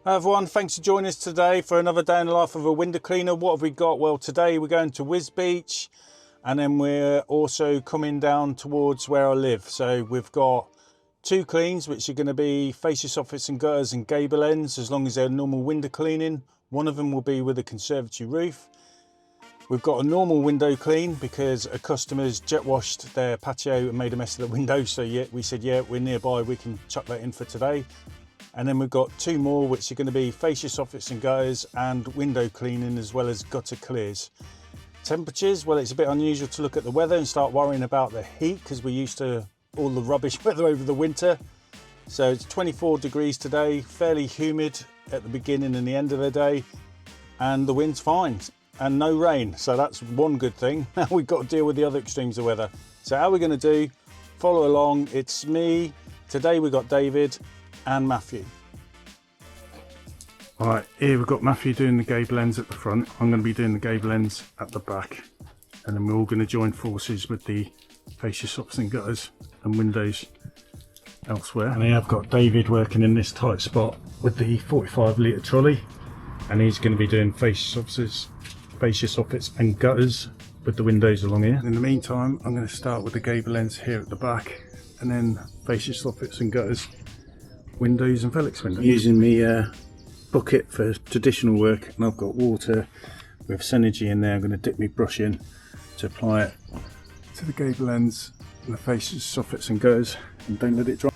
Hi everyone, thanks for joining us today for another day in the life of a window cleaner. What have we got? Well, today we're going to Wisbech and then we're also coming down towards where I live. So we've got two cleans which are going to be fascia, soffits and gutters and gable ends, as long as they're normal window cleaning. One of them will be with a conservatory roof. We've got a normal window clean because a customer's jet washed their patio and made a mess of the window. So yeah, we said, yeah, we're nearby, we can chuck that in for today. And then we've got two more, which are going to be fascia, soffits and gutters and window cleaning, as well as gutter clears. Temperatures, well, it's a bit unusual to look at the weather and start worrying about the heat because we're used to all the rubbish weather over the winter. So it's 24 degrees today, fairly humid at the beginning and the end of the day, and the wind's fine. And no rain, so that's one good thing. Now we've got to deal with the other extremes of weather. So how are we going to do? Follow along. It's me. Today we've got David and Matthew. Alright, here we've got Matthew doing the gable ends at the front. I'm going to be doing the gable ends at the back. And then we're all going to join forces with the fascia, soffits and gutters and windows elsewhere. And here I've got David working in this tight spot with the 45 litre trolley. And he's going to be doing fascia, soffits and gutters with the windows along here. In the meantime, I'm going to start with the gable ends here at the back, and then fascia, soffits and gutters, windows and Felix windows. Using my bucket for traditional work, and I've got water with Synergy in there. I'm going to dip my brush in to apply it to the gable ends and the fascia, soffits and gutters, and don't let it dry.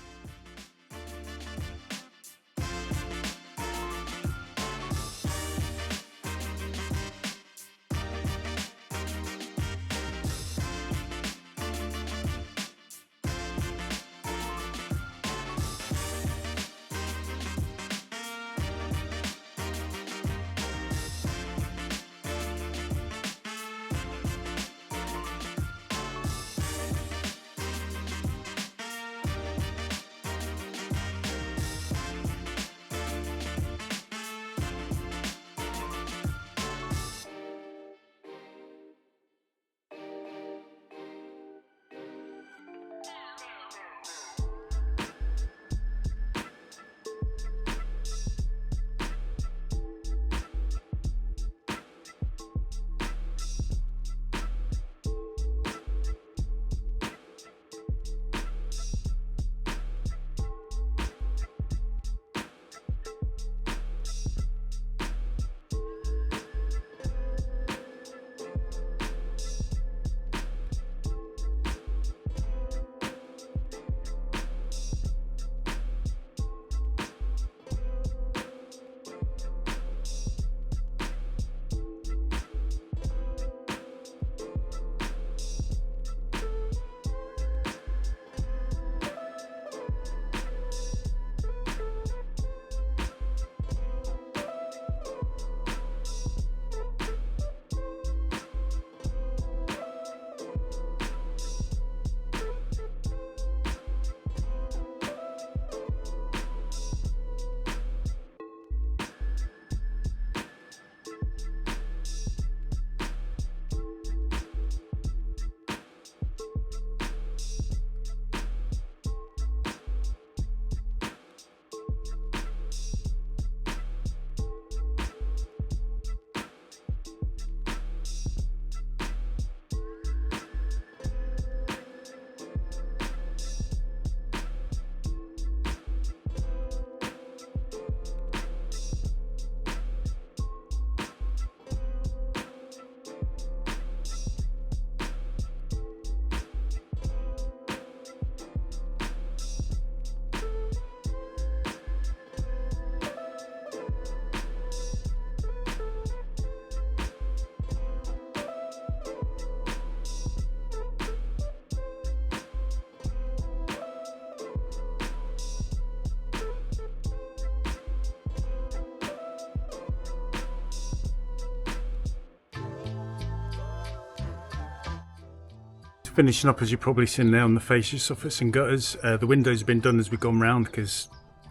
Finishing up, as you've probably seen there, on the fascia, soffits and gutters. The windows have been done as we've gone round because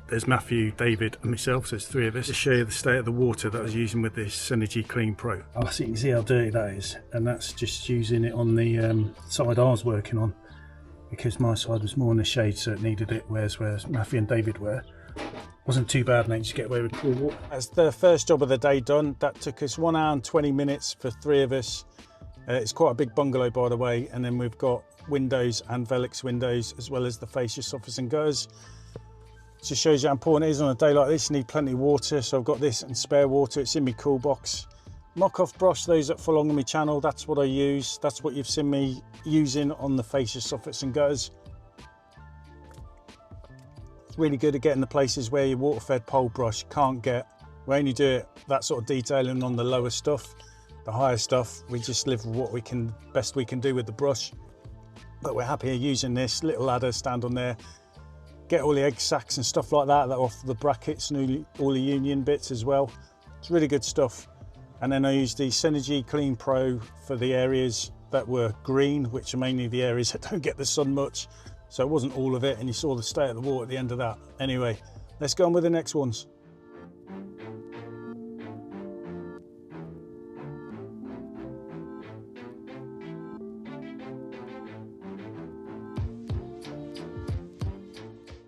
there's Matthew, David and myself, so there's three of us. To show you the state of the water that I was using with this Synergy Clean Pro. Oh, so you can see how dirty that is, and that's just using it on the side I was working on, because my side was more in the shade so it needed it, whereas Matthew and David were. Wasn't too bad, mate. Just get away with cool water. That's the first job of the day done. That took us 1 hour and 20 minutes for 3 of us. It's quite a big bungalow, by the way, and then we've got windows and Velux windows, as well as the fascia soffits and gutters. Just shows you how important it is on a day like this. You need plenty of water, so I've got this and spare water. It's in my cool box. Mock-off brush, those that follow on my channel, that's what I use. That's what you've seen me using on the fascia soffits and gutters. It's really good at getting the places where your water-fed pole brush can't get. We only do it, that sort of detailing, on the lower stuff. The higher stuff, we just live with what best we can do with the brush. But we're happier using this little ladder, stand on there, get all the egg sacs and stuff like that off the brackets and all the union bits as well. It's really good stuff. And then I used the Synergy Clean Pro for the areas that were green, which are mainly the areas that don't get the sun much. So it wasn't all of it, and you saw the state of the water at the end of that. Anyway, let's go on with the next ones.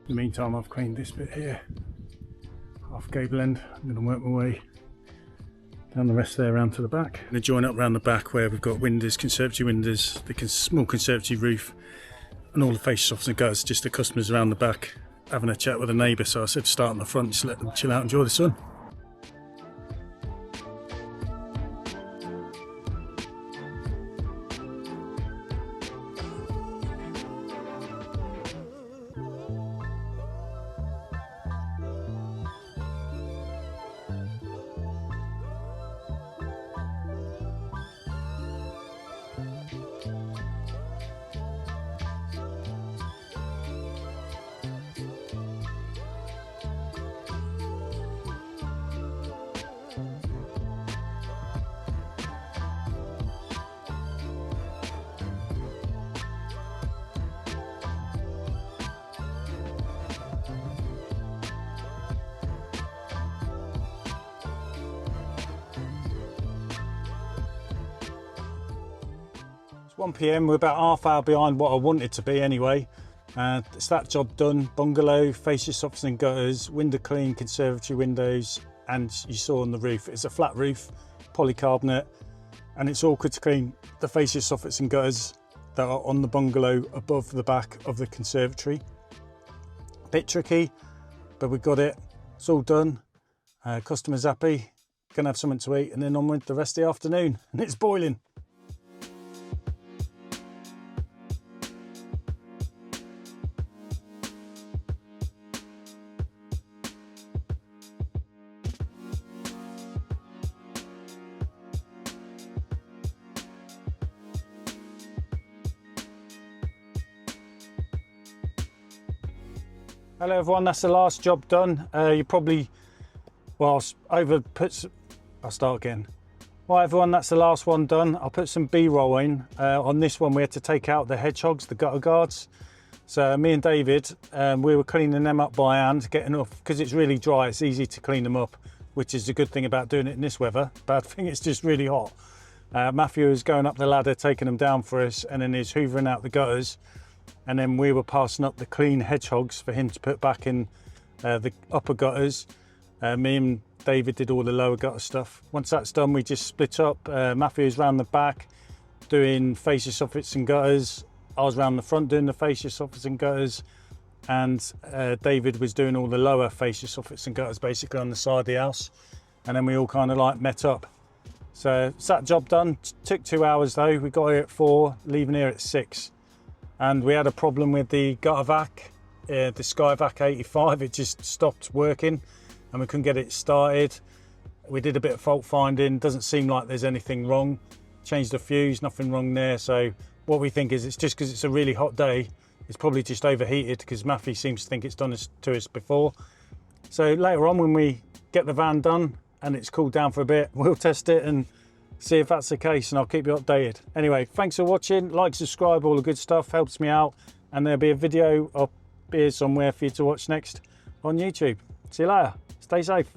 In the meantime, I've cleaned this bit here, half gable end. I'm going to work my way down the rest there around to the back. I'm going to join up around the back where we've got windows, conservatory windows, the small conservatory roof, and all the fascia soffits and gutters. Just the customers around the back having a chat with a neighbour, so I said to start on the front, just let them chill out and enjoy the sun. It's 1 PM, we're about half hour behind what I wanted to be anyway. It's that job done. Bungalow, fascia soffits and gutters, window clean, conservatory windows, and you saw on the roof, it's a flat roof, polycarbonate, and it's awkward to clean the fascia soffits and gutters that are on the bungalow above the back of the conservatory. Bit tricky, but we've got it. It's all done. Customer's happy, gonna have something to eat, and then on with the rest of the afternoon, and it's boiling. Hello everyone, that's the last job done. You probably, well, I'll start again. Well everyone, that's the last one done. I'll put some B-roll in. On this one we had to take out the hedgehogs, the gutter guards. So me and David, we were cleaning them up by hand, getting off, because it's really dry, it's easy to clean them up, which is a good thing about doing it in this weather. Bad thing, it's just really hot. Matthew was going up the ladder, taking them down for us, and then he's hoovering out the gutters. And then we were passing up the clean hedgehogs for him to put back in the upper gutters. Me and David did all the lower gutter stuff. Once that's done, we just split up. Matthew was round the back doing fascia soffits and gutters. I was round the front doing the fascia soffits and gutters. And David was doing all the lower fascia soffits and gutters basically on the side of the house. And then we all kind of like met up. So it's that job done. Took 2 hours though. We got here at 4, leaving here at 6. And we had a problem with the gutter vac, the Skyvac 85, it just stopped working and we couldn't get it started. We did a bit of fault finding, doesn't seem like there's anything wrong. Changed the fuse, nothing wrong there. So what we think is it's just because it's a really hot day, it's probably just overheated because Matthew seems to think it's done this to us before. So later on when we get the van done and it's cooled down for a bit, we'll test it and see if that's the case, and I'll keep you updated. Anyway, thanks for watching. Like, subscribe, all the good stuff helps me out, and there'll be a video up here somewhere for you to watch next on YouTube. See you later. Stay safe.